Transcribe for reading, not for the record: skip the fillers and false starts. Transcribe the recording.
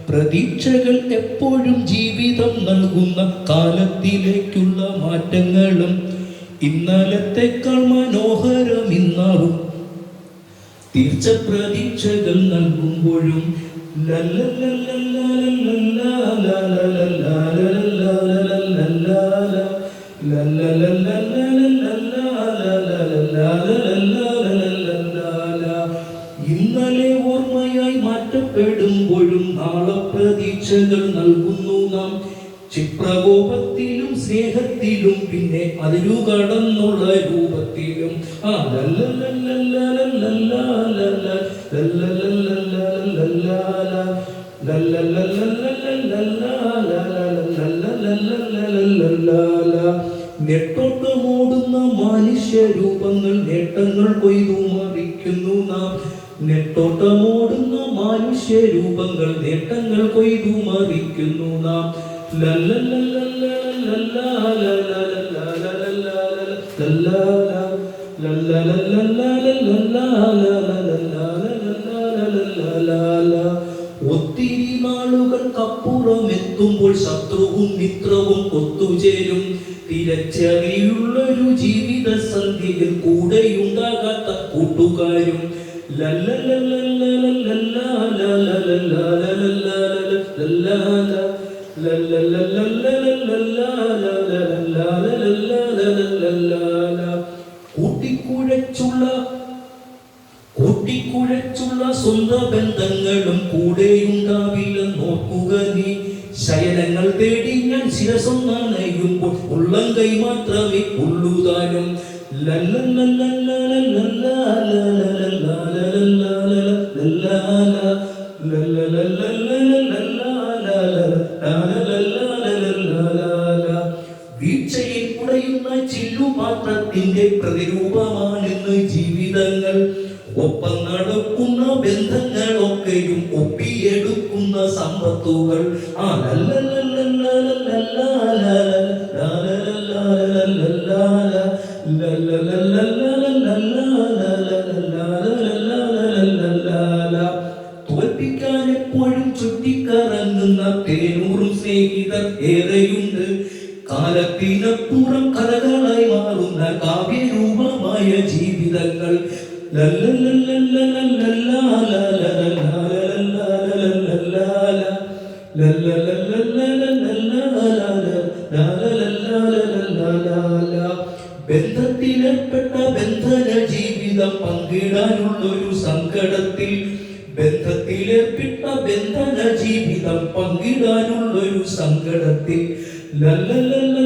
പ്രതീക്ഷകൾ എപ്പോഴും ജീവിതം നൽകുന്ന കാലത്തിലേക്കുള്ള മാറ്റങ്ങളും ഇന്നലത്തേക്കാൾ മനോഹരം ഇന്നാവും തീർച്ച പ്രതീക്ഷകൾ നൽകുമ്പോഴും ഇന്നലെ ഓർമ്മയായി മാറ്റപ്പെടുമ്പോഴും നാളെ പ്രതീക്ഷകൾ നൽകുന്നു നാം ചിത്രകോപത്തിലും സ്നേഹത്തിലും പിന്നെ അതിരു കടന്നുള്ള രൂപത്തിലും നെട്ടോട്ടമോടുന്ന മനുഷ്യ രൂപങ്ങൾ നേട്ടങ്ങൾ കൊയ്തു മറിക്കുന്നു നാം നെട്ടോട്ടമോടുന്ന മനുഷ്യ രൂപങ്ങൾ നേട്ടങ്ങൾ കൊയ്തു മറിക്കുന്നു നാം ഒത്തിരി നാളുകൾക്കപ്പുറം എത്തുമ്പോൾ ശത്രുവും മിത്രവും ഒത്തുചേരും തിരച്ചറിയുള്ളൊരു ജീവിത സന്ധിയിൽ കൂടെയുണ്ടാകാത്ത കൂട്ടുകാരും കൂട്ടിക്കുഴച്ചുള്ള സ്വന്തം ബന്ധങ്ങളും കൂടെയുണ്ടാവില്ല നോക്കുക നീ ശയനങ്ങൾ തേടി ഞാൻ ശിരസൊന്നണയുമ്പോൾ ഉള്ളം കൈ മാത്രമേ ഉള്ളുതാനും വീഴ്ചയിൽ കുടയുന്ന ചില്ലുപാത്രത്തിന്റെ പ്രതിരൂപമാണെന്ന് ജീവിതങ്ങൾ ഒപ്പം നടക്കുന്ന ബന്ധങ്ങളൊക്കെയും ഒപ്പിയെടുക്കുന്ന സമ്പത്തുകൾ തോൽപ്പിക്കാൻ എപ്പോഴും ചുറ്റിക്കറങ്ങുന്ന തേനൂറും സ്നേഹിതർ ഏറെയുണ്ട് കാലത്തിനപ്പുറം കഥകളായി മാറുന്ന കാവ്യരൂപമായ ജീവിതങ്ങൾ ബന്ധത്തിലേർപ്പെട്ട ബന്ധന ജീവിതം പങ്കിടാനുള്ളൊരു സങ്കടത്തിൽ ബന്ധത്തിലേർപ്പെട്ട ബന്ധന ജീവിതം പങ്കിടാനുള്ളൊരു സങ്കടത്തിൽ la la la